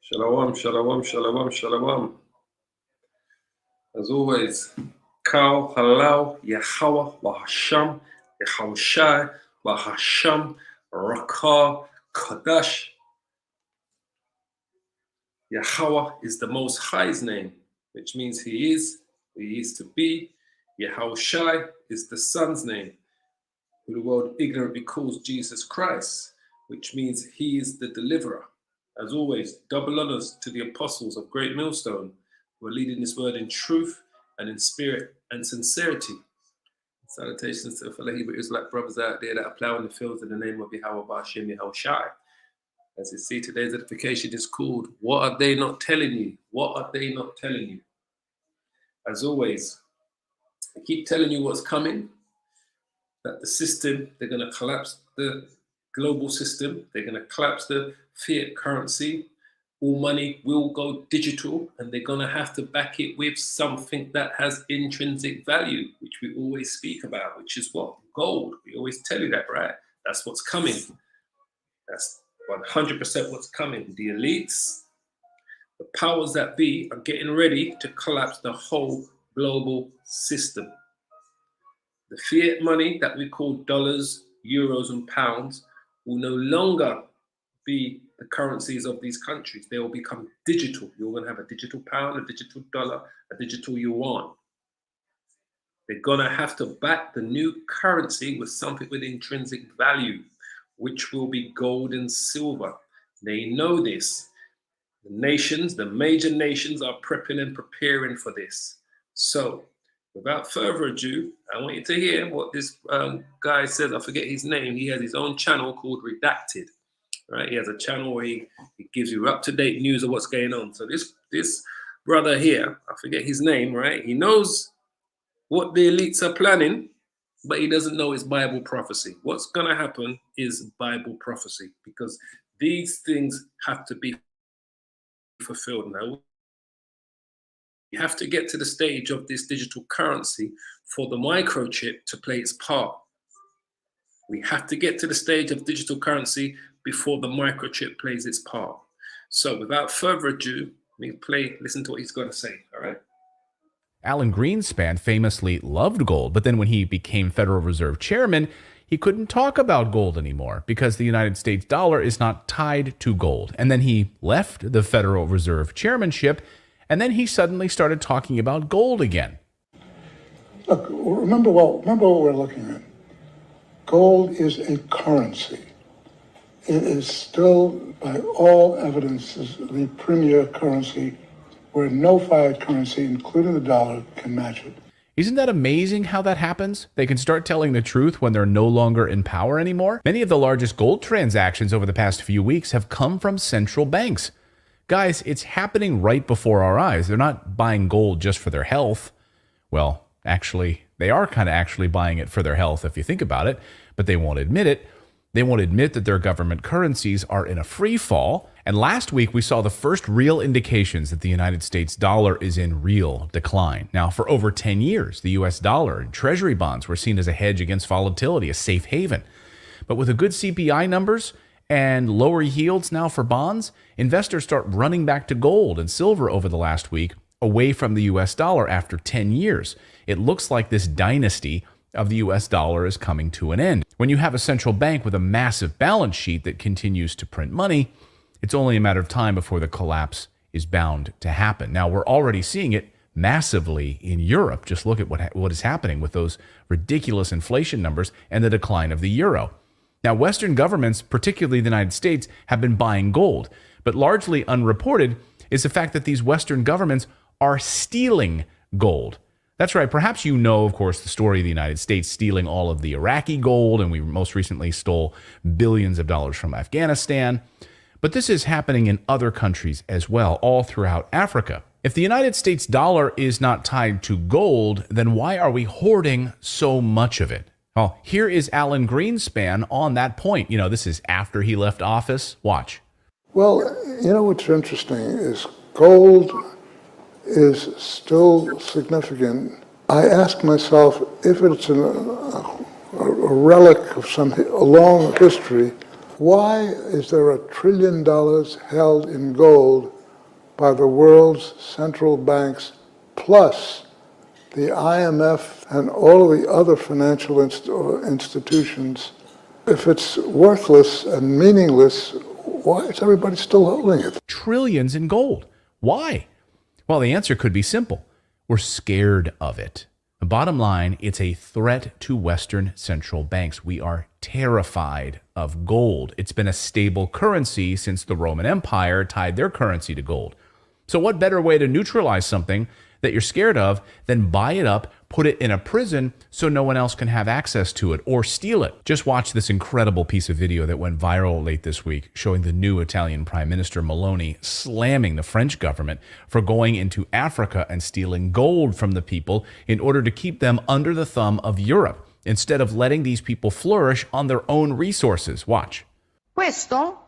Shalom, shalom, shalom, shalom. As always, Kal, Halal, Yahweh, Bahasham, Yahushai, Bahasham, Rakah, Kadash. Yahweh is the Most High's name, which means He is who He is to be. Yahushai is the Son's name, who the world ignorantly calls Jesus Christ, which means He is the deliverer. As always, double honors to the apostles of Great Millstone, who are leading this word in truth and in spirit and sincerity. Salutations to the fellow Hebrew Israelite brothers out there that are plowing the fields in the name of Yahweh Ba'ashem Yahushai. As you see, today's edification is called, What Are They Not Telling You? What Are They Not Telling You? As always, I keep telling you what's coming, that the system, they're going to collapse the global system, they're going to collapse the fiat currency, all money will go digital, and they're going to have to back it with something that has intrinsic value, which we always speak about, which is what? Gold. We always tell you that, right? That's what's coming. That's 100% what's coming. The elites, the powers that be are getting ready to collapse the whole global system. The fiat money that we call dollars, euros, and pounds will no longer be the currencies of these countries. They will become digital. You're going to have a digital pound, a digital dollar, a digital yuan. They're going to have to back the new currency with something with intrinsic value, which will be gold and silver. They know this. The nations, the major nations, are prepping and preparing for this. So, without further ado, I want you to hear what this guy says. I forget his name. He has his own channel called Redacted. Right? He has a channel where he gives you up-to-date news of what's going on. So this brother here, I forget his name, right? He knows what the elites are planning, but he doesn't know it's Bible prophecy. What's going to happen is Bible prophecy, because these things have to be fulfilled now. You have to get to the stage of this digital currency for the microchip to play its part. We have to get to the stage of digital currency before the microchip plays its part. So without further ado, listen to what he's got to say, all right? Alan Greenspan famously loved gold, but then when he became Federal Reserve Chairman, he couldn't talk about gold anymore because the United States dollar is not tied to gold. And then he left the Federal Reserve Chairmanship, and then he suddenly started talking about gold again. Look, remember what we're looking at. Gold is a currency. It is still, by all evidences, the premier currency where no fiat currency, including the dollar, can match it. Isn't that amazing how that happens? They can start telling the truth when they're no longer in power anymore. Many of the largest gold transactions over the past few weeks have come from central banks. Guys, it's happening right before our eyes. They're not buying gold just for their health. Well, actually, they are kind of actually buying it for their health if you think about it, but they won't admit it. They won't admit that their government currencies are in a free fall. And last week, we saw the first real indications that the United States dollar is in real decline. Now, for over 10 years, the US dollar and treasury bonds were seen as a hedge against volatility, a safe haven. But with the good CPI numbers and lower yields now for bonds, investors start running back to gold and silver over the last week, away from the US dollar after 10 years. It looks like this dynasty of the US dollar is coming to an end. When you have a central bank with a massive balance sheet that continues to print money, it's only a matter of time before the collapse is bound to happen. Now, we're already seeing it massively in Europe. Just look at what is happening with those ridiculous inflation numbers and the decline of the euro. Now, Western governments, particularly the United States, have been buying gold, but largely unreported is the fact that these Western governments are stealing gold. That's right. Perhaps you know, of course, the story of the United States stealing all of the Iraqi gold, and we most recently stole billions of dollars from Afghanistan. But this is happening in other countries as well, all throughout Africa. If the United States dollar is not tied to gold, then why are we hoarding so much of it? Well, here is Alan Greenspan on that point. You know, this is after he left office. Watch. Well, you know what's interesting is gold is still significant. I ask myself if it's a relic of a long history, why is there $1 trillion held in gold by the world's central banks, plus the IMF and all of the other financial institutions. If it's worthless and meaningless, why is everybody still holding it? Trillions in gold. Why? Well, the answer could be simple. We're scared of it. The bottom line, it's a threat to Western central banks. We are terrified of gold. It's been a stable currency since the Roman Empire tied their currency to gold. So what better way to neutralize something that you're scared of than buy it up, put it in a prison so no one else can have access to it or steal it? Just watch this incredible piece of video that went viral late this week showing the new Italian Prime Minister Meloni slamming the French government for going into Africa and stealing gold from the people in order to keep them under the thumb of Europe instead of letting these people flourish on their own resources. Watch. Questo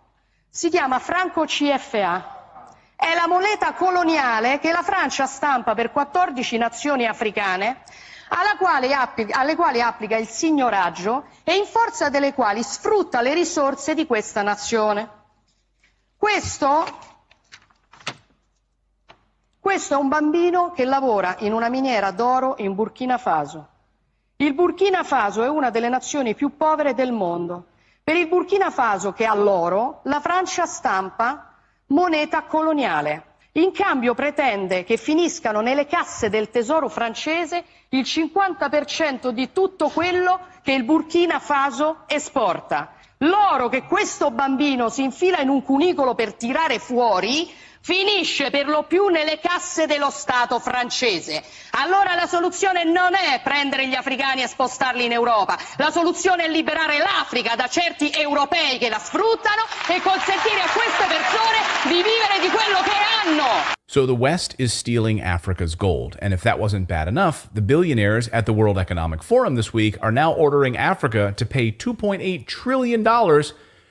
si chiama franco CFA. È la moneta coloniale che la Francia stampa per 14 nazioni africane, alle quali applica il signoraggio e in forza delle quali sfrutta le risorse di questa nazione. Questo è un bambino che lavora in una miniera d'oro in Burkina Faso. Il Burkina Faso è una delle nazioni più povere del mondo. Per il Burkina Faso, che ha l'oro, la Francia stampa moneta coloniale. In cambio pretende che finiscano nelle casse del tesoro francese il 50% di tutto quello che il Burkina Faso esporta. L'oro che questo bambino si infila in un cunicolo per tirare fuori finisce per lo più nelle casse dello Stato francese. Allora la soluzione non è prendere gli africani e spostarli in Europa, la soluzione è liberare l'Africa da certi europei che la sfruttano e consentire a queste persone di vivere di quello che hanno. So the West is stealing Africa's gold. And if that wasn't bad enough, the billionaires at the World Economic Forum this week are now ordering Africa to pay $2.8 trillion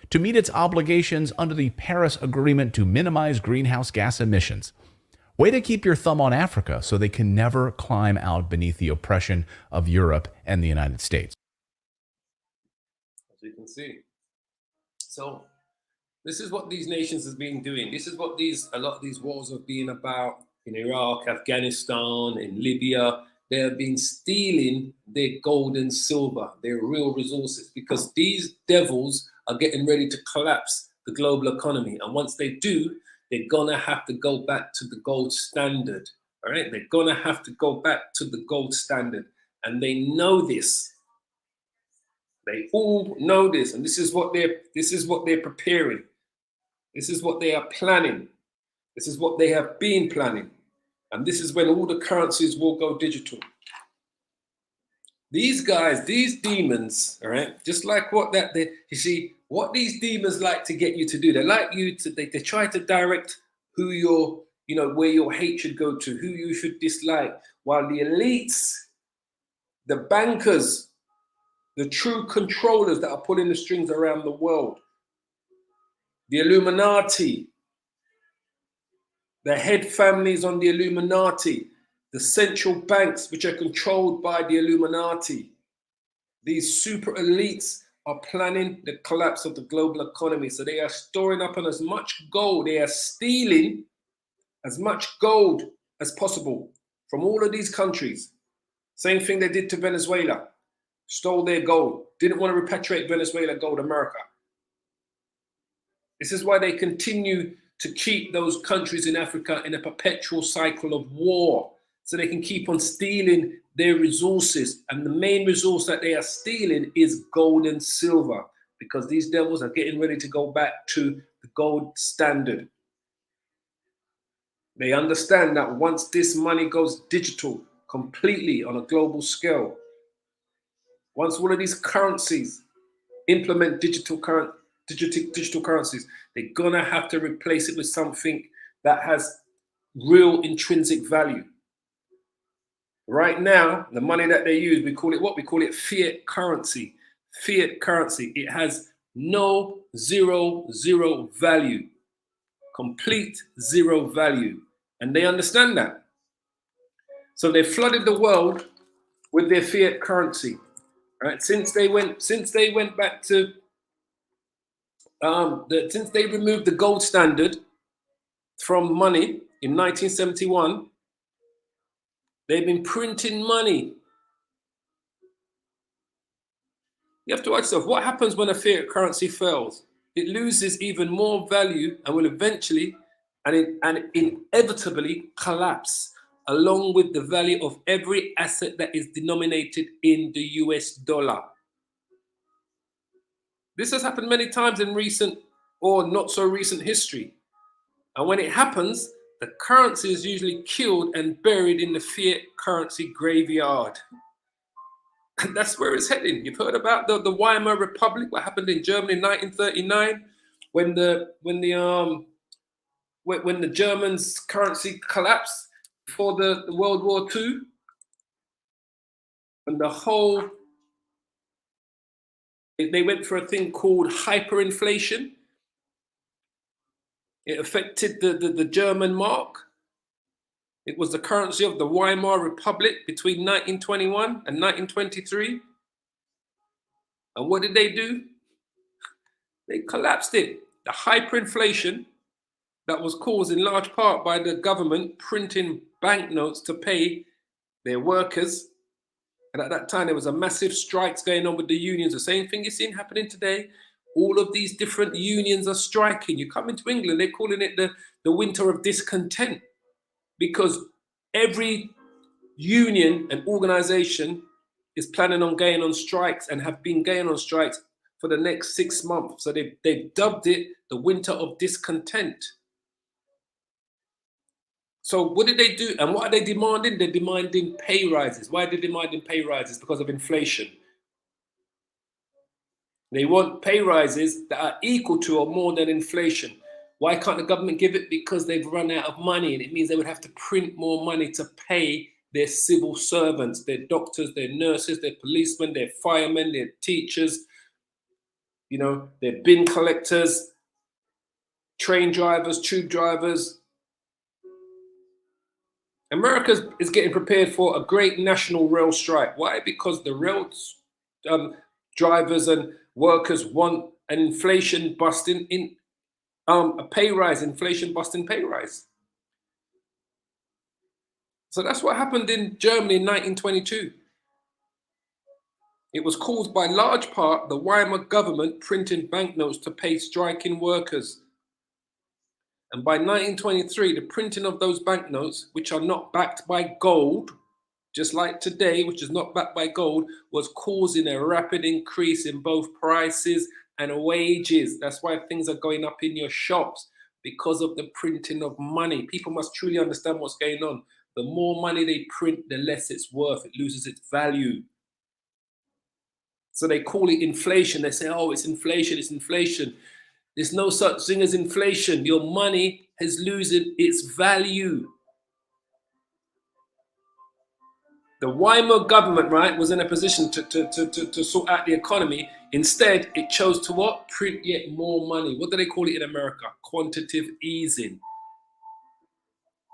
to meet its obligations under the Paris Agreement to minimize greenhouse gas emissions. Way to keep your thumb on Africa so they can never climb out beneath the oppression of Europe and the United States. As you can see. So this is what these nations have been doing. This is what a lot of these wars have been about in Iraq, Afghanistan, in Libya. They have been stealing their gold and silver, their real resources, because these devils are getting ready to collapse the global economy. And once they do, they're gonna have to go back to the gold standard. All right, they're gonna have to go back to the gold standard. And they know this. They all know this. And this is what they're preparing. This is what they are planning. This is what they have been planning. And this is when all the currencies will go digital. These guys, these demons, all right, just like you see, what these demons like to get you to do, they try to direct who where your hate should go to, who you should dislike, while the elites, the bankers, the true controllers that are pulling the strings around the world, the Illuminati, the head families on the Illuminati, the central banks which are controlled by the Illuminati, these super elites are planning the collapse of the global economy. So they are storing up on as much gold, they are stealing as much gold as possible from all of these countries. Same thing they did to Venezuela, stole their gold, didn't want to repatriate Venezuela gold, America. This is why they continue to keep those countries in Africa in a perpetual cycle of war, so they can keep on stealing their resources. And the main resource that they are stealing is gold and silver, because these devils are getting ready to go back to the gold standard. They understand that once this money goes digital completely on a global scale, once all of these currencies implement digital currencies, they're gonna have to replace it with something that has real intrinsic value. Right now, the money that they use, we call it fiat currency. Fiat currency. It has no zero value, complete zero value. And they understand that. So they flooded the world with their fiat currency. Right? Since they removed the gold standard from money in 1971, they've been printing money. You have to ask yourself, what happens when a fiat currency fails? It loses even more value and will eventually and inevitably collapse, along with the value of every asset that is denominated in the US dollar. This has happened many times in recent or not so recent history. And when it happens, the currency is usually killed and buried in the fiat currency graveyard. And that's where it's heading. You've heard about the Weimar Republic, what happened in Germany in 1939, when the Germans' currency collapsed before the World War II, and they went for a thing called hyperinflation. It affected the German mark. It was the currency of the Weimar Republic between 1921 and 1923. And what did they do? They collapsed it. The hyperinflation that was caused in large part by the government printing banknotes to pay their workers. And at that time, there was a massive strikes going on with the unions. The same thing you're seeing happening today. All of these different unions are striking. You come into England, they're calling it the winter of discontent, because every union and organization is planning on going on strikes and have been going on strikes for the next 6 months. So they've dubbed it the winter of discontent. So what did they do? And what are they demanding? They're demanding pay rises. Why are they demanding pay rises? Because of inflation. They want pay rises that are equal to or more than inflation. Why can't the government give it? Because they've run out of money, and it means they would have to print more money to pay their civil servants, their doctors, their nurses, their policemen, their firemen, their teachers, their bin collectors, train drivers, tube drivers. America is getting prepared for a great national rail strike. Why? Because the rail drivers and workers want an inflation busting a pay rise, inflation busting pay rise. So that's what happened in Germany in 1922. It was caused by large part the Weimar government printing banknotes to pay striking workers. And by 1923, the printing of those banknotes, which are not backed by gold, just like today, which is not backed by gold, was causing a rapid increase in both prices and wages. That's why things are going up in your shops, because of the printing of money. People must truly understand what's going on. The more money they print, the less it's worth. It loses its value. So they call it inflation. They say, oh, it's inflation, it's inflation. There's no such thing as inflation. Your money is losing its value. The Weimar government, right, was in a position to sort out the economy. Instead, it chose to what? Print yet more money. What do they call it in America? Quantitative easing.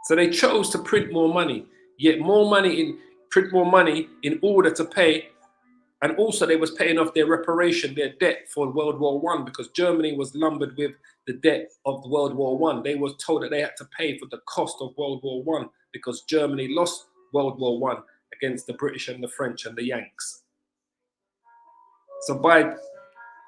So they chose to print more money, print more money in order to pay. And also they was paying off their reparation, their debt for World War I, because Germany was lumbered with the debt of World War I. They were told that they had to pay for the cost of World War I because Germany lost World War I against the British and the French and the Yanks. So by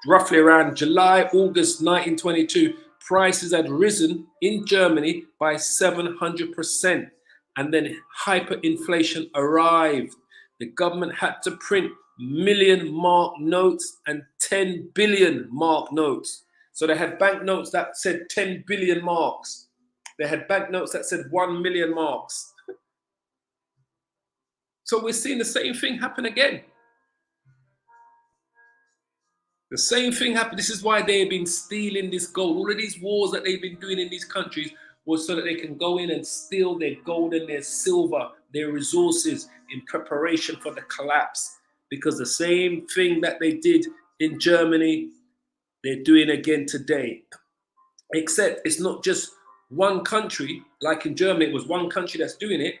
roughly around July, August 1922, prices had risen in Germany by 700%. And then hyperinflation arrived. The government had to print million mark notes and 10 billion mark notes. So they had banknotes that said 10 billion marks. They had banknotes that said 1 million marks. So we're seeing the same thing happen again. The same thing happened. This is why they've been stealing this gold. All of these wars that they've been doing in these countries was so that they can go in and steal their gold and their silver, their resources, in preparation for the collapse. Because the same thing that they did in Germany, they're doing again today. Except it's not just one country, like in Germany, it was one country that's doing it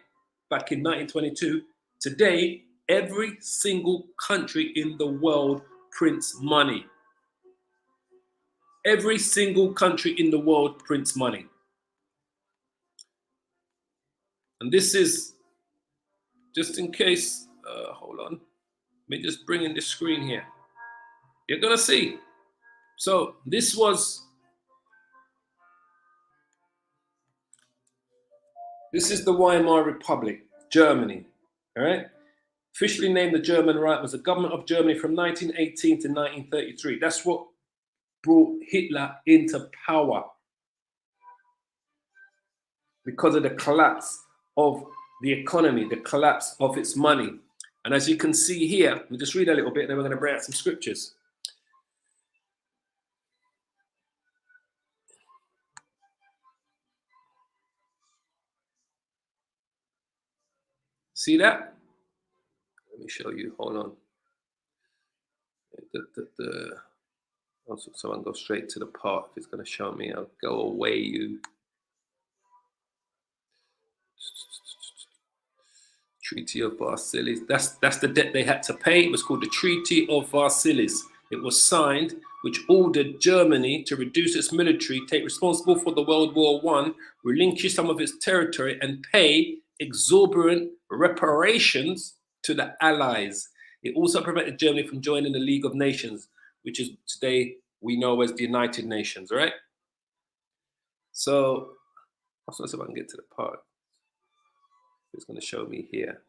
back in 1922. Today, every single country in the world prints money. Every single country in the world prints money. And this is, just in case, hold on. Let me just bring in the screen here. You're going to see. So this is the Weimar Republic, Germany, all right? Officially named the German Reich, was the government of Germany from 1918 to 1933. That's what brought Hitler into power, because of the collapse of the economy, the collapse of its money. And as you can see here, let me just read a little bit, and then we're going to bring out some scriptures. See that? Let me show you. Hold on. Also, someone go straight to the part. If it's going to show me, I'll go away. You. Treaty of Versailles. That's the debt they had to pay. It was called the Treaty of Versailles. It was signed, which ordered Germany to reduce its military, take responsible for the World War I, relinquish some of its territory, and pay exorbitant reparations to the Allies. It also prevented Germany from joining the League of Nations, which is today we know as the United Nations, right? So, I'll see if I can get to the part. It's going to show me here.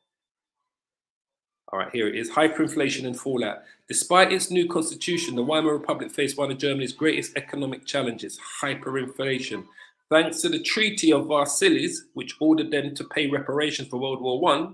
All right, here it is. Hyperinflation and fallout. Despite its new constitution, the Weimar Republic faced one of Germany's greatest economic challenges, hyperinflation. Thanks to the Treaty of Versailles, which ordered them to pay reparations for World War I,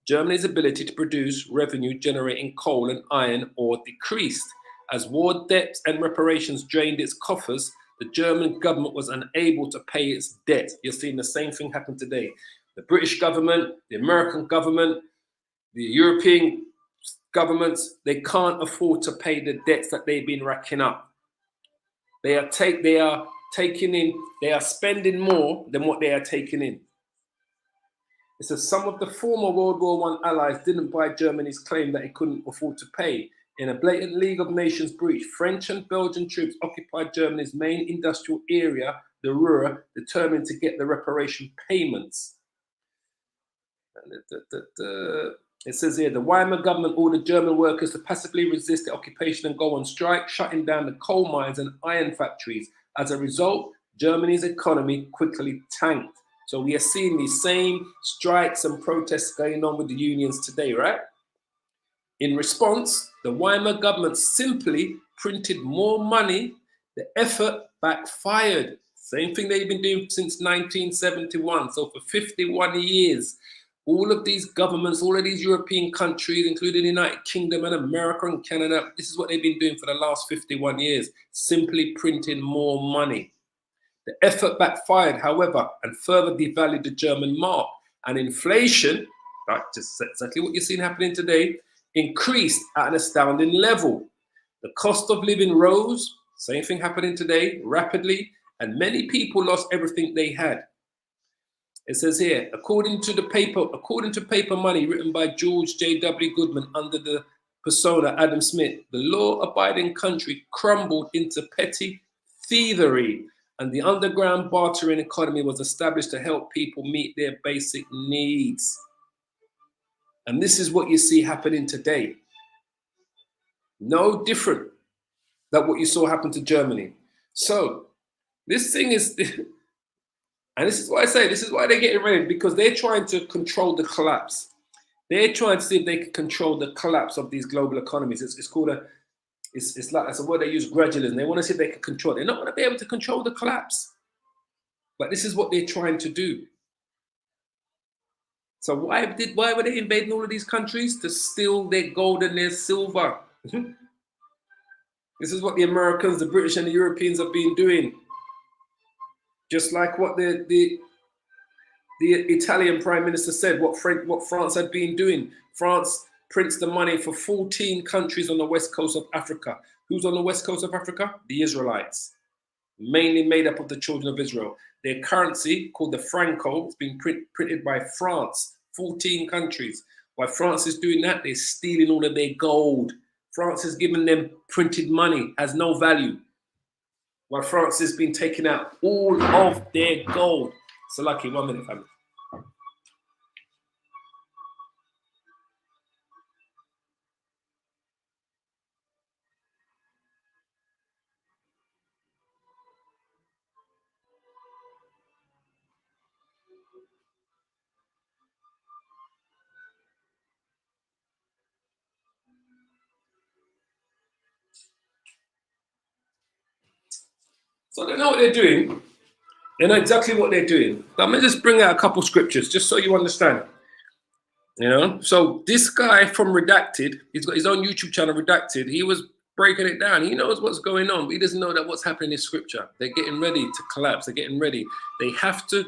Germany's ability to produce revenue generating coal and iron ore decreased. As war debts and reparations drained its coffers, the German government was unable to pay its debt. You're seeing the same thing happen today. The British government, the American government, the European governments, they can't afford to pay the debts that they've been racking up. They are spending more than what they are taking in. It says some of the former World War I allies didn't buy Germany's claim that it couldn't afford to pay. In a blatant League of Nations breach, French and Belgian troops occupied Germany's main industrial area, the Ruhr, determined to get the reparation payments. It says here, the Weimar government ordered German workers to passively resist the occupation and go on strike, shutting down the coal mines and iron factories. As a result, Germany's economy quickly tanked. So we are seeing these same strikes and protests going on with the unions today, right? In response, the Weimar government simply printed more money. The effort backfired. Same thing they've been doing since 1971. So for 51 years, all of these governments, all of these European countries, including the United Kingdom and America and Canada, this is what they've been doing for the last 51 years, simply printing more money. The effort backfired, however, and further devalued the German mark. And inflation, right, just exactly what you're seeing happening today, increased at an astounding level. The cost of living rose, same thing happening today, rapidly, and many people lost everything they had. It says here, according to Paper Money, written by George J.W. Goodman under the persona Adam Smith, the law-abiding country crumbled into petty thievery, and the underground bartering economy was established to help people meet their basic needs. And this is what you see happening today. No different than what you saw happen to Germany. So this thing is, and this is why I say, this is why they're getting ready, because they're trying to control the collapse. They're trying to see if they can control the collapse of these global economies. It's called it's like, that's a word they use, gradualism. They want to see if they can control it. They're not going to be able to control the collapse. But this is what they're trying to do. So why were they invading all of these countries? To steal their gold and their silver. This is what the Americans, the British and the Europeans have been doing. Just like what the Italian Prime Minister said, what France had been doing. France prints the money for 14 countries on the west coast of Africa. Who's on the west coast of Africa? The Israelites, mainly made up of the children of Israel. Their currency, called the franco, has been printed by France, 14 countries. While France is doing that, they're stealing all of their gold. France is giving them printed money, has no value. While France has been taking out all of their gold. So lucky, 1 minute, family. So they know what they're doing. They know exactly what they're doing. But I'm going to just bring out a couple scriptures just so you understand. You know, so this guy from Redacted, he's got his own YouTube channel, Redacted. He was breaking it down. He knows what's going on, but he doesn't know that what's happening in scripture. They're getting ready to collapse. They're getting ready. They have to,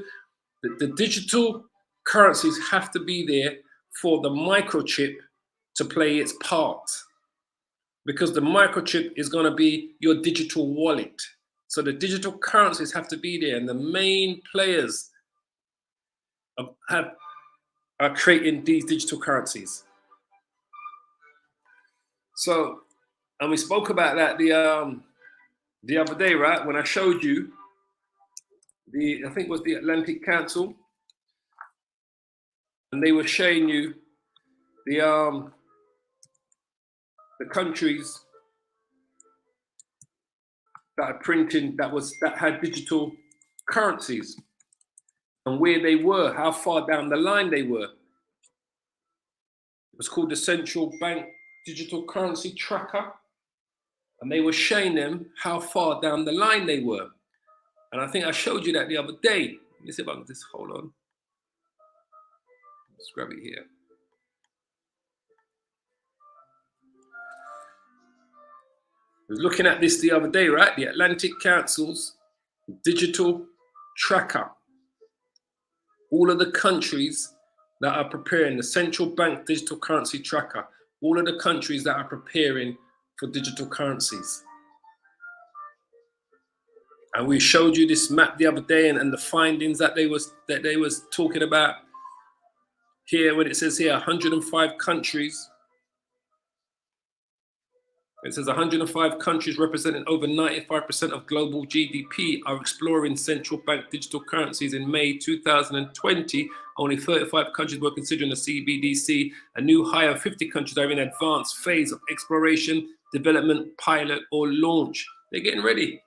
the digital currencies have to be there for the microchip to play its part, because the microchip is going to be your digital wallet. So the digital currencies have to be there, and the main players are creating these digital currencies. So, and we spoke about that the other day, right? When I showed you I think it was the Atlantic Council, and they were showing you the countries that are printing that had digital currencies, and where they were, how far down the line they were. It was called the Central Bank Digital Currency Tracker, and they were showing them how far down the line they were. And I think I showed you that the other day. Let me see if I can just hold on. Let's grab it here. I was looking at this the other day, right? The Atlantic Council's digital tracker. All of the countries that are preparing the Central Bank Digital Currency Tracker. All of the countries that are preparing for digital currencies. And we showed you this map the other day, and the findings that they was talking about here, when it says here 105 countries. It says 105 countries representing over 95% of global GDP are exploring central bank digital currencies. In May 2020, only 35 countries were considering the CBDC. A new high of 50 countries are in advanced phase of exploration, development, pilot, or launch. They're getting ready.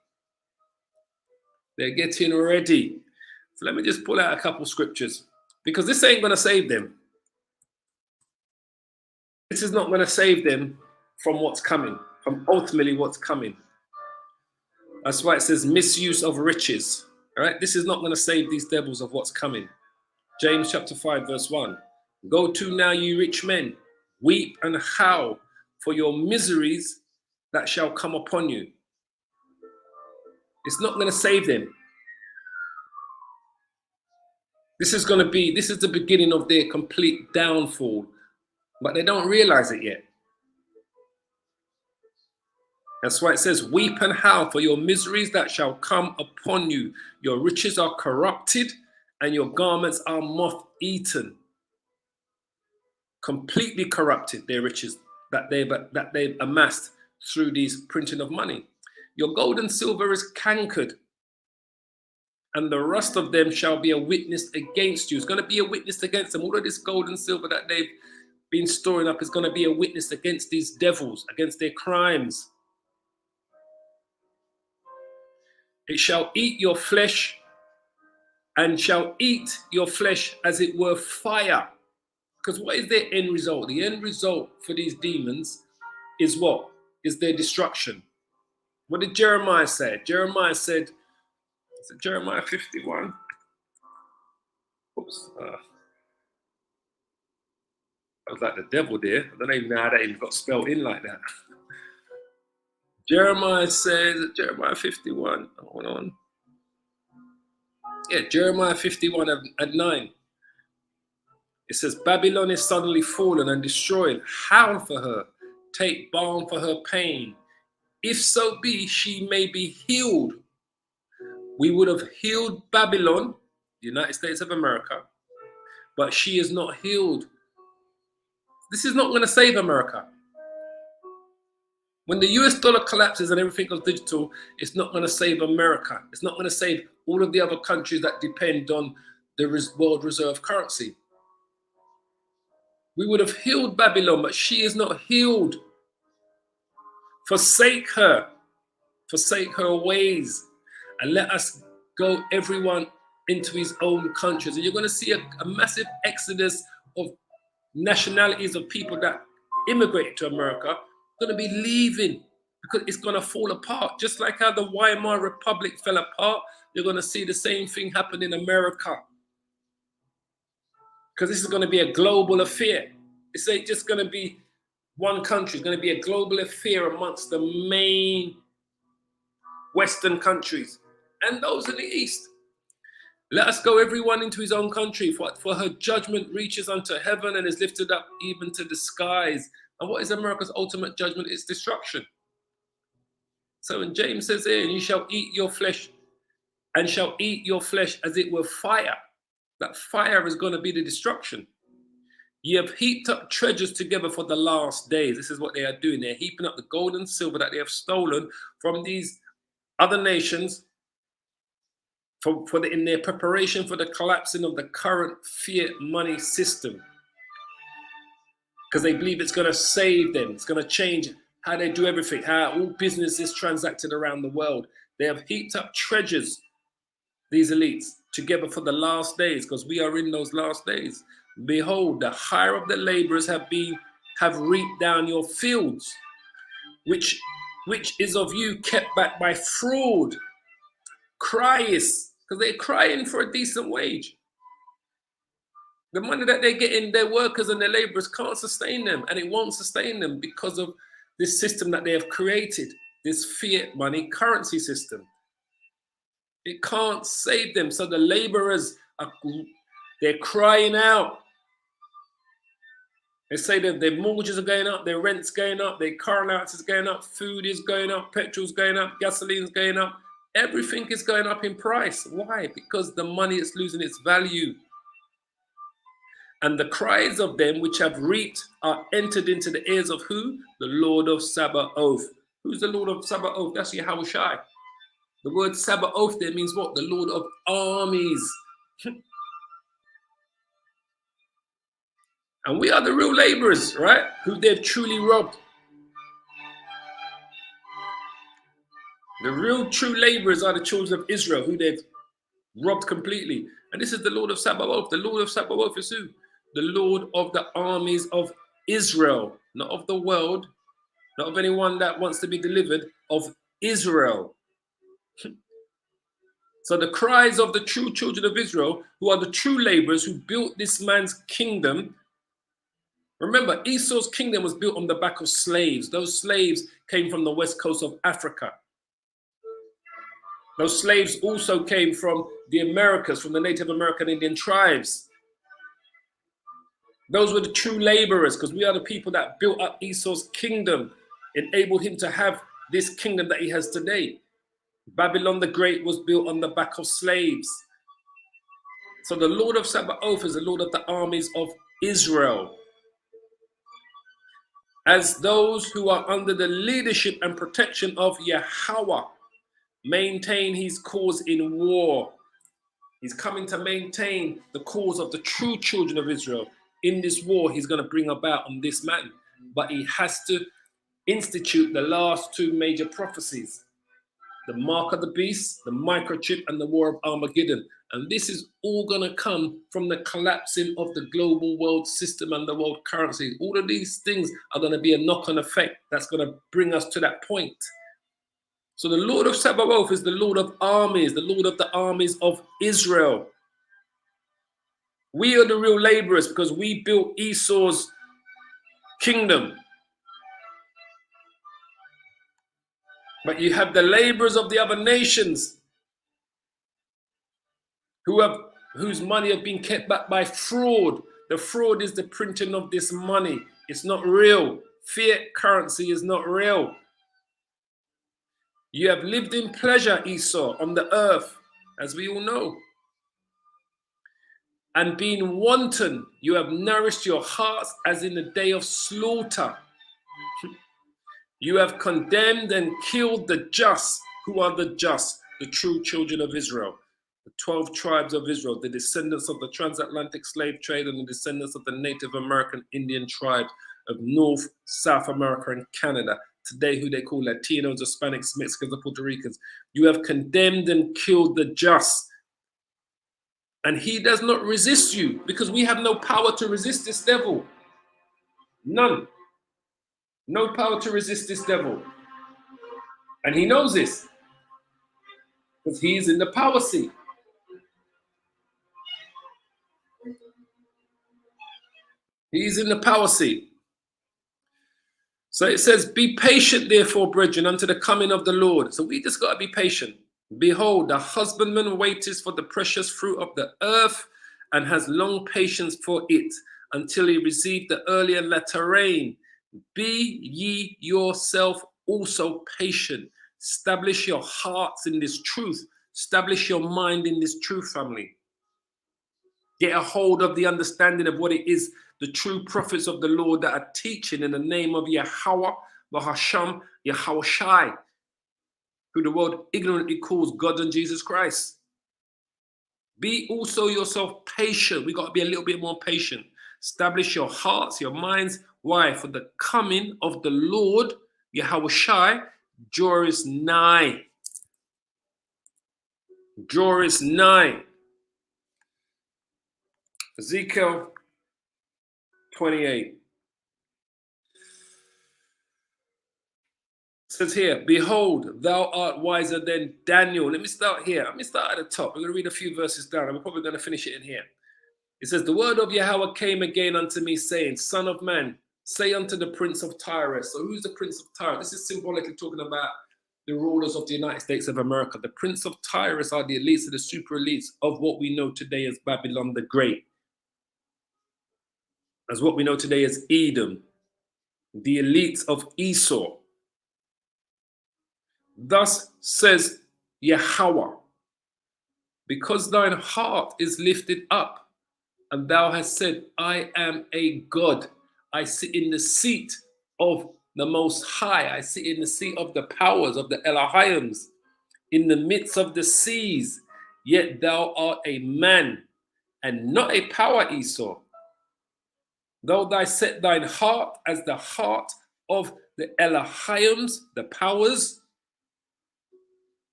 They're getting ready. So let me just pull out a couple scriptures, because this ain't going to save them. This is not going to save them from what's coming, from ultimately what's coming. That's why it says misuse of riches. All right, this is not going to save these devils of what's coming. James chapter 5 verse 1. Go to now, you rich men, weep and howl for your miseries that shall come upon you. It's not going to save them. This is the beginning of their complete downfall, but they don't realize it yet. That's why it says, weep and howl for your miseries that shall come upon you. Your riches are corrupted and your garments are moth-eaten. Completely corrupted, their riches that they've amassed through these printing of money. Your gold and silver is cankered, and the rust of them shall be a witness against you. It's going to be a witness against them. All of this gold and silver that they've been storing up is going to be a witness against these devils, against their crimes. It shall eat your flesh, and shall eat your flesh as it were fire. Because what is their end result? The end result for these demons is what? Is their destruction. What did Jeremiah say? Jeremiah said, is it Jeremiah 51? Oops. I was like the devil there. I don't even know how that even got spelled in like that. Jeremiah says, Jeremiah 51, hold on. Yeah, Jeremiah 51 and 9. It says, Babylon is suddenly fallen and destroyed. Howl for her. Take balm for her pain. If so be she may be healed. We would have healed Babylon, the United States of America, but she is not healed. This is not going to save America. When the US dollar collapses and everything goes digital, it's not going to save America. It's not going to save all of the other countries that depend on the world reserve currency. We would have healed Babylon, but she is not healed. Forsake her ways, and let us go everyone into his own countries. And you're going to see a massive exodus of nationalities of people that immigrated to America going to be leaving because it's going to fall apart. Just like how the Weimar Republic fell apart, you're going to see the same thing happen in America. Because this is going to be a global affair. It's ain't just going to be one country. It's going to be a global affair amongst the main Western countries and those in the East. Let us go everyone into his own country, for her judgment reaches unto heaven and is lifted up even to the skies. And what is America's ultimate judgment? It's destruction. So when James says here, and you shall eat your flesh, and shall eat your flesh as it were fire. That fire is going to be the destruction. Ye have heaped up treasures together for the last days. This is what they are doing. They're heaping up the gold and silver that they have stolen from these other nations in their preparation for the collapsing of the current fiat money system. Because they believe it's going to save them. It's going to change how they do everything, how all business is transacted around the world. They have heaped up treasures, these elites, together for the last days, because we are in those last days. Behold, the hire of the laborers have reaped down your fields, which is of you kept back by fraud. Cries, because they're crying for a decent wage. The money that they're getting, their workers and their laborers can't sustain them, and it won't sustain them because of this system that they have created, this fiat money currency system. It can't save them. So the laborers, they're crying out. They say that their mortgages are going up, their rent's going up, their car allowance is going up, food is going up, petrol's going up, gasoline's going up. Everything is going up in price. Why? Because the money is losing its value. And the cries of them which have reaped are entered into the ears of who? The Lord of Sabaoth. Who's the Lord of Sabaoth? That's Yahushai. The word Sabaoth there means what? The Lord of armies. And we are the real laborers, right? Who they've truly robbed. The real true laborers are the children of Israel, who they've robbed completely. And this is the Lord of Sabaoth. The Lord of Sabaoth is who? The Lord of the armies of Israel. Not of the world, not of anyone that wants to be delivered, of Israel. So the cries of the true children of Israel, who are the true laborers who built this man's kingdom. Remember, Esau's kingdom was built on the back of slaves. Those slaves came from the west coast of Africa. Those slaves also came from the Americas, from the Native American Indian tribes. Those were the true laborers, because we are the people that built up Esau's kingdom, enabled him to have this kingdom that he has today. Babylon the Great was built on the back of slaves. So the Lord of Sabaoth is the Lord of the armies of Israel. As those who are under the leadership and protection of Yahweh maintain his cause in war. He's coming to maintain the cause of the true children of Israel. In this war, he's going to bring about on this man. But he has to institute the last two major prophecies. The mark of the beast, the microchip, and the war of Armageddon. And this is all going to come from the collapsing of the global world system and the world currency. All of these things are going to be a knock-on effect that's going to bring us to that point. So the Lord of Sabaoth is the Lord of armies, the Lord of the armies of Israel. We are the real laborers because we built Esau's kingdom. But you have the laborers of the other nations whose money have been kept back by fraud. The fraud is the printing of this money. It's not real. Fiat currency is not real. You have lived in pleasure, Esau, on the earth, as we all know. And being wanton, you have nourished your hearts as in the day of slaughter. You have condemned and killed the just. Who are the just? The true children of Israel. The 12 tribes of Israel, the descendants of the transatlantic slave trade and the descendants of the Native American Indian tribes of North, South America, and Canada. Today, who they call Latinos, Hispanics, Mexicans, and Puerto Ricans. You have condemned and killed the just. And he does not resist you, because we have no power to resist this devil. None. No power to resist this devil. And he knows this, because he is in the power seat. He's in the power seat. So it says, be patient, therefore, brethren, unto the coming of the Lord. So we just got to be patient. Behold, the husbandman waiteth for the precious fruit of the earth, and has long patience for it, until he receive the early and latter rain. Be ye yourself also patient. Establish your hearts in this truth. Establish your mind in this truth, family. Get a hold of the understanding of what it is the true prophets of the Lord that are teaching in the name of Yahweh, Bahasham, Yahweh Shai, who the world ignorantly calls God and Jesus Christ. Be also yourself patient. We got to be a little bit more patient. Establish your hearts, your minds. Why? For the coming of the Lord, Yahweh Shai, draweth nigh. Draweth nigh. Ezekiel 28. It says here, behold, thou art wiser than Daniel. Let me start here. Let me start at the top. We're going to read a few verses down, and we're probably going to finish it in here. It says, the word of Yahweh came again unto me, saying, Son of man, say unto the prince of Tyrus. So who's the prince of Tyrus? This is symbolically talking about the rulers of the United States of America. The prince of Tyrus are the elites of the super elites of what we know today as Babylon the Great. As what we know today as Edom. The elites of Esau. Thus says Yahweh, because thine heart is lifted up, and thou hast said, I am a God. I sit in the seat of the Most High. I sit in the seat of the powers of the Elohims, in the midst of the seas. Yet thou art a man, and not a power, Esau. Though thou set thine heart as the heart of the Elohims, the powers.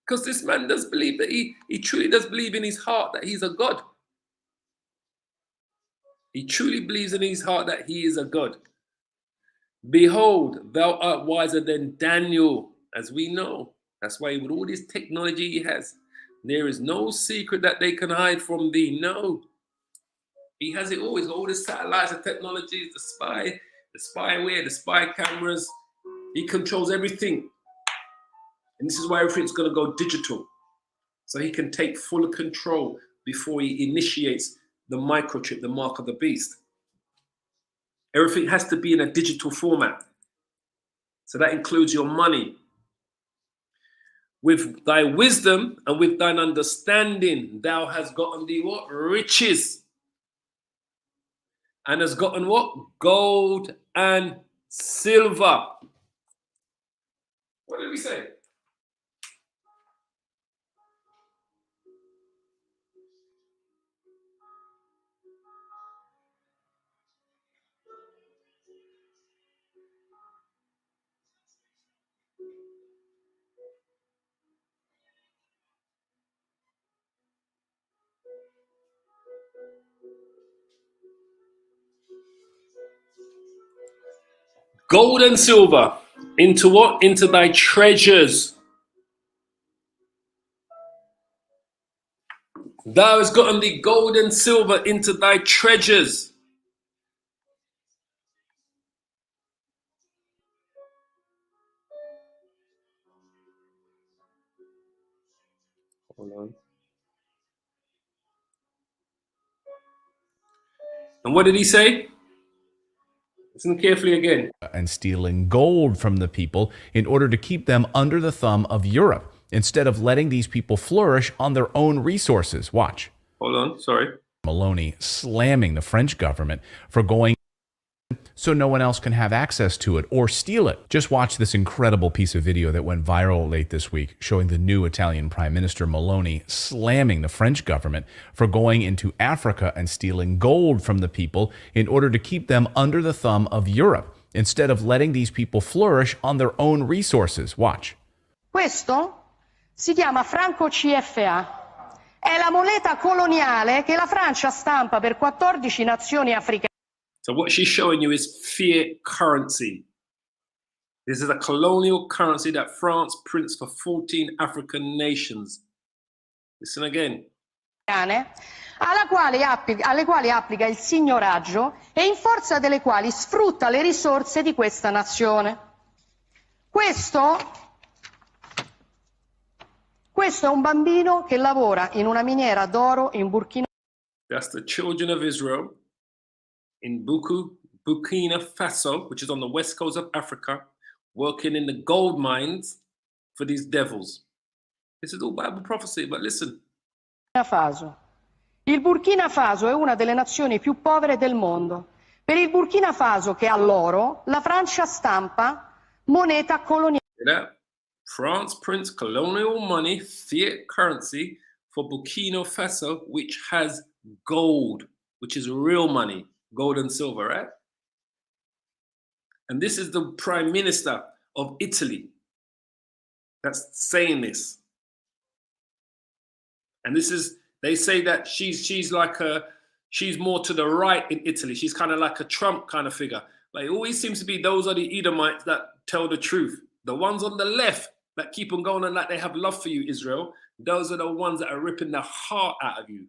Because this man does believe that he truly does believe in his heart that he's a God. He truly believes in his heart that he is a God. Behold, thou art wiser than Daniel, as we know. That's why with all this technology he has, there is no secret that they can hide from thee. No. He has it all. He's got all the satellites, the technologies, the spyware, the spy cameras. He controls everything. And this is why everything's going to go digital. So he can take full control before he initiates the microchip, the mark of the beast. Everything has to be in a digital format. So that includes your money. With thy wisdom and with thine understanding, thou hast gotten thee what? Riches. And has gotten what? Gold and silver. What did we say? Gold and silver. Into what? Into thy treasures. Thou hast gotten the gold and silver into thy treasures. Hold on. And what did he say? Listen carefully again. And stealing gold from the people in order to keep them under the thumb of Europe, instead of letting these people flourish on their own resources. Watch. Hold on, sorry. Maloney slamming the French government for going so no one else can have access to it or steal it. Just watch this incredible piece of video that went viral late this week, showing the new Italian Prime Minister Maloney slamming the French government for going into Africa and stealing gold from the people in order to keep them under the thumb of Europe, instead of letting these people flourish on their own resources. Watch. Questo si chiama franco CFA. è la moneta coloniale che la Francia stampa per 14 nazioni africane. So what she's showing you is fiat currency. This is a colonial currency that France prints for 14 African nations. Listen again. Alle quali applica il signoraggio e in forza delle quali sfrutta le risorse di questa nazione. Questo è un bambino che lavora in una miniera d'oro in Burkina. That's the children of Israel in Burkina Faso, which is on the west coast of Africa, working in the gold mines for these devils. This is all Bible prophecy, but listen. Faso. Il Burkina Faso è una delle nazioni più povere del mondo. Per il Burkina Faso, che ha l'oro, la Francia stampa moneta coloniale. France prints colonial money, fiat currency, for Burkina Faso, which has gold, which is real money, gold and silver, right? And this is the Prime Minister of Italy that's saying this. And this is, they say that she's more to the right in Italy. She's kind of like a Trump kind of figure. But it always seems to be those are the Edomites that tell the truth. The ones on the left that keep on going on like they have love for you, Israel, those are the ones that are ripping the heart out of you.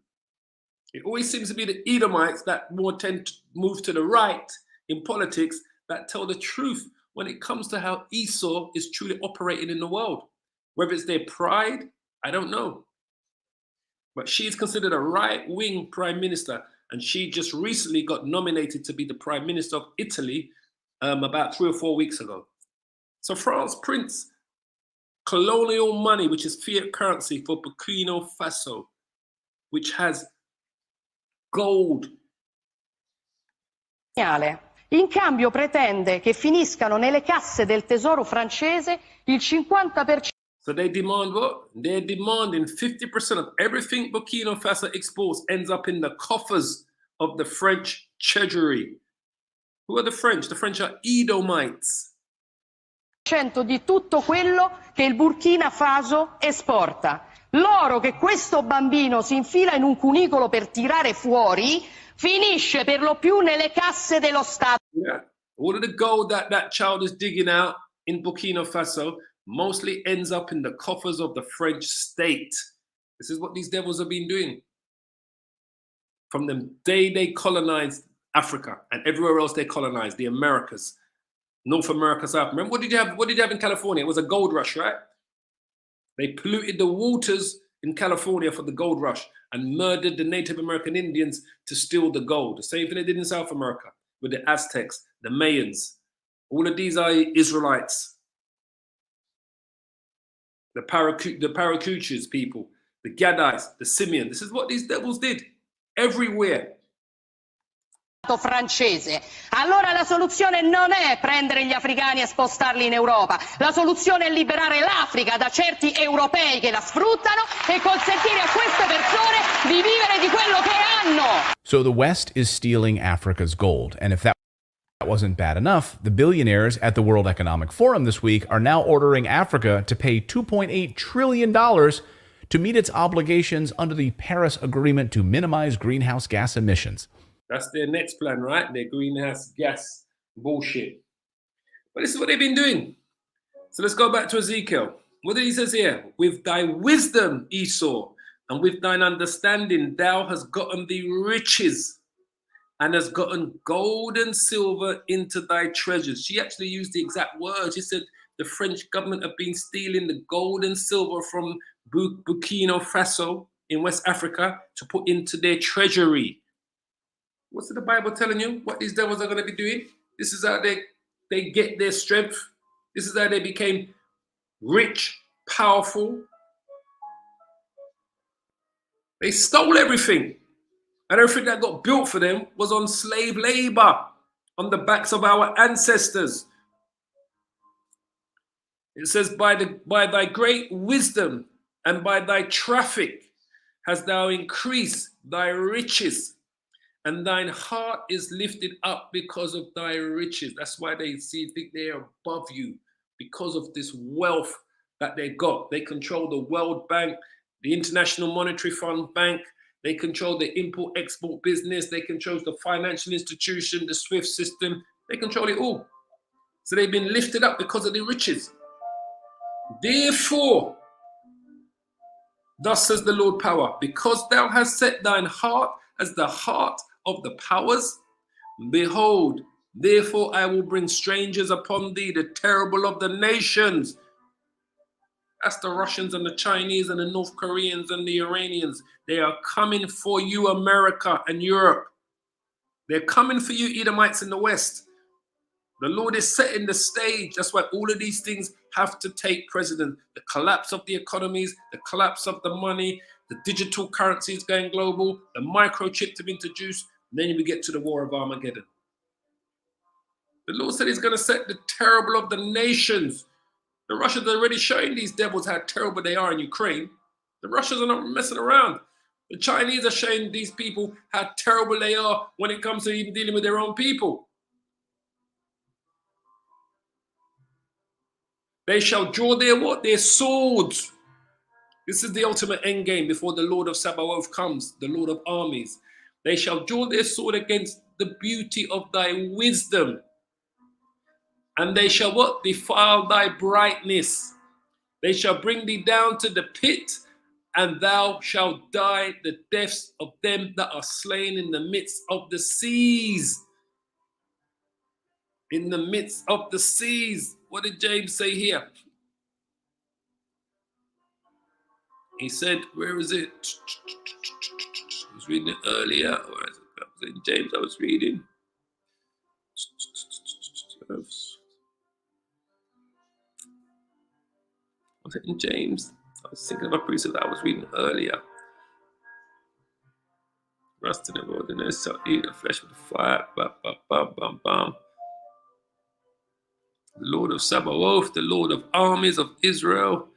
It always seems to be the Edomites that more tend to move to the right in politics that tell the truth when it comes to how Esau is truly operating in the world. Whether it's their pride, I don't know. But she's considered a right-wing prime minister, and she just recently got nominated to be the prime minister of Italy about 3 or 4 weeks ago. So France prints colonial money, which is fiat currency, for Burkina Faso, which has gold. In cambio pretende che finiscano nelle casse del tesoro francese il 50%. So they demand what? They're demanding 50% of everything Burkina Faso exports ends up in the coffers of the French treasury. Who are the French? The French are Edomites. Di tutto quello che il Burkina Faso esporta. L'oro che questo bambino si infila in un cunicolo per tirare fuori finisce per lo più nelle casse dello Stato. Yeah. All of the gold that child is digging out in Burkina Faso mostly ends up in the coffers of the French state. This is what these devils have been doing from the day they colonized Africa and everywhere else they colonized, the Americas, North America, South America. What did you have in California? It was a gold rush, right? They polluted the waters in California for the gold rush and murdered the Native American Indians to steal the gold. The same thing they did in South America with the Aztecs, the Mayans. All of these are Israelites. The Paracuchas people, the Gadites, the Simeon. This is what these devils did everywhere. Francese. Allora la soluzione non è prendere gli africani e spostarli in Europa. La soluzione è liberare l'Africa da certi europei che la sfruttano e consentire a queste persone di vivere di quello che hanno. So the West is stealing Africa's gold, and if that wasn't bad enough, the billionaires at the World Economic Forum this week are now ordering Africa to pay $2.8 trillion to meet its obligations under the Paris Agreement to minimize greenhouse gas emissions. That's their next plan, right? Their greenhouse gas bullshit. But this is what they've been doing. So let's go back to Ezekiel. What did he say here? With thy wisdom, Esau, and with thine understanding, thou hast gotten the riches and has gotten gold and silver into thy treasures. She actually used the exact words. She said the French government have been stealing the gold and silver from Burkina Faso in West Africa to put into their treasury. What's the Bible telling you? What these devils are going to be doing? This is how they get their strength. This is how they became rich, powerful. They stole everything. And everything that got built for them was on slave labor, on the backs of our ancestors. It says, by thy great wisdom and by thy traffic hast thou increased thy riches, and thine heart is lifted up because of thy riches. That's why they think they are above you, because of this wealth that they got. They control the World Bank, the International Monetary Fund Bank. They control the import-export business. They control the financial institution, the SWIFT system. They control it all. So they've been lifted up because of the riches. Therefore, thus says the Lord power, because thou hast set thine heart as the heart of the powers, behold, therefore I will bring strangers upon thee, the terrible of the nations. That's the Russians and the Chinese and the North Koreans and the Iranians. They are coming for you, America and Europe. They're coming for you, Edomites in the West. The Lord is setting the stage. That's why all of these things have to take precedence. The collapse of the economies, the collapse of the money, the digital currencies going global, the microchip to be introduced. Then we get to the war of Armageddon. The Lord said he's going to set the terrible of the nations. The Russians are already showing these devils how terrible they are in Ukraine. The Russians are not messing around. The Chinese are showing these people how terrible they are when it comes to even dealing with their own people. They shall draw their what? Their swords. This is the ultimate end game before the Lord of Sabaoth comes, the Lord of armies. They shall draw their sword against the beauty of thy wisdom. And they shall what? Defile thy brightness. They shall bring thee down to the pit, and thou shalt die the deaths of them that are slain in the midst of the seas. In the midst of the seas. What did James say here? He said, where is it? I was reading it earlier. Where is it? That was in James I was reading. Was it in James? I was thinking about precept that I was reading earlier. Rust in the wilderness, shall eat the flesh with the fire. Bam, bam, bam, bam, bam. The Lord of Sabaoth, the Lord of armies of Israel.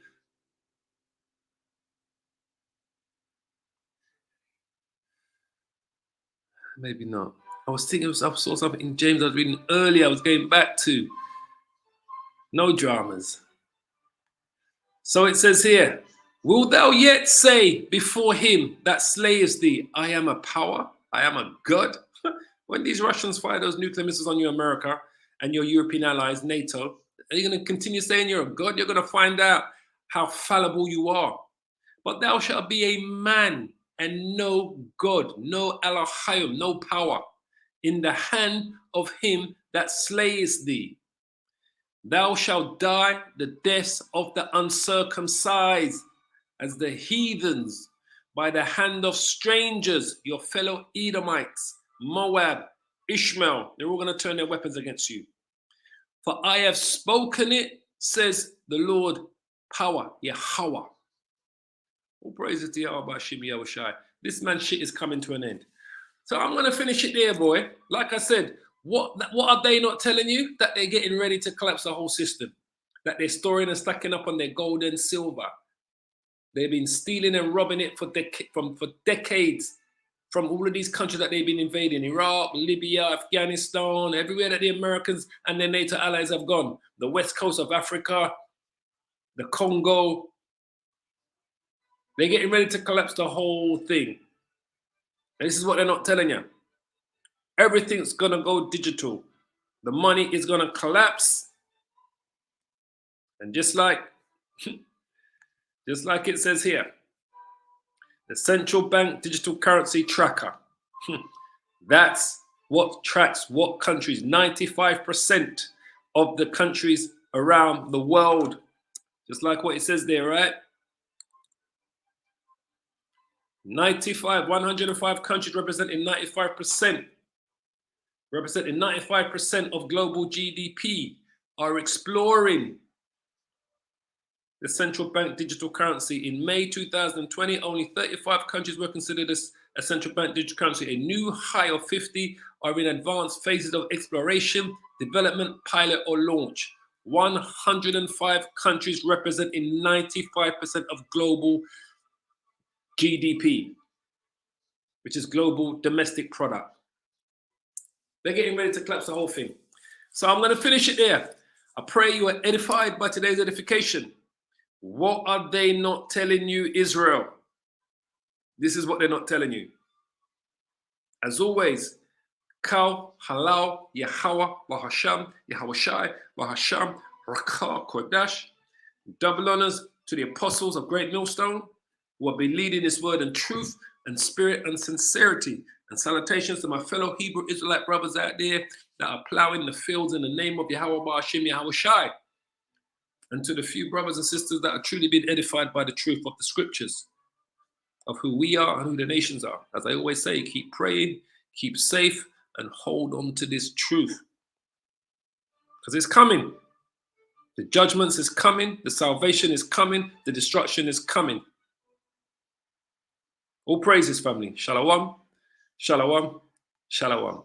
Maybe not. I was thinking, I saw something in James I was reading earlier. I was going back to. No dramas. So it says here, wilt thou yet say before him that slayeth thee, I am a power, I am a God? When these Russians fire those nuclear missiles on you, America, and your European allies, NATO, are you going to continue saying you're a God? You're going to find out how fallible you are. But thou shalt be a man and no God, no Elohim, no power, in the hand of him that slayeth thee. Thou shalt die the deaths of the uncircumcised, as the heathens, by the hand of strangers, your fellow Edomites, Moab, Ishmael. They're all going to turn their weapons against you. For I have spoken it, says the Lord, power, Yahweh. All praises to Yahweh Hashem Yahushai. This man's shit is coming to an end. So I'm going to finish it there, boy. Like I said, what are they not telling you? That they're getting ready to collapse the whole system. That they're storing and stacking up on their gold and silver. They've been stealing and robbing it for decades from all of these countries that they've been invading. Iraq, Libya, Afghanistan, everywhere that the Americans and their NATO allies have gone. The west coast of Africa, the Congo. They're getting ready to collapse the whole thing. And this is what they're not telling you. Everything's going to go digital. The money is going to collapse. And just like it says here, the central bank digital currency tracker. That's what tracks what countries. 95% of the countries around the world. Just like what it says there, right? 105 countries representing 95%. Representing 95% of global GDP are exploring the central bank digital currency. In May 2020, only 35 countries were considered as a central bank digital currency. A new high of 50 are in advanced phases of exploration, development, pilot, or launch. 105 countries representing 95% of global GDP, which is global domestic product. They're getting ready to collapse the whole thing. So I'm going to finish it there. I pray you are edified by today's edification. What are they not telling you, Israel? This is what they're not telling you. As always, Kal, Halal, Yahweh, Bahasham, Yahweh Bahasham, Rakah, Kodash. Double honors to the apostles of Great Millstone who will be leading this word in truth and spirit and sincerity. And salutations to my fellow Hebrew Israelite brothers out there that are plowing the fields in the name of Yahweh Bahasham, Yahweh Shai. And to the few brothers and sisters that are truly being edified by the truth of the scriptures, of who we are and who the nations are. As I always say, keep praying, keep safe, and hold on to this truth. Because it's coming. The judgments is coming, the salvation is coming, the destruction is coming. All praises, family. Shalom, shalom, shalom.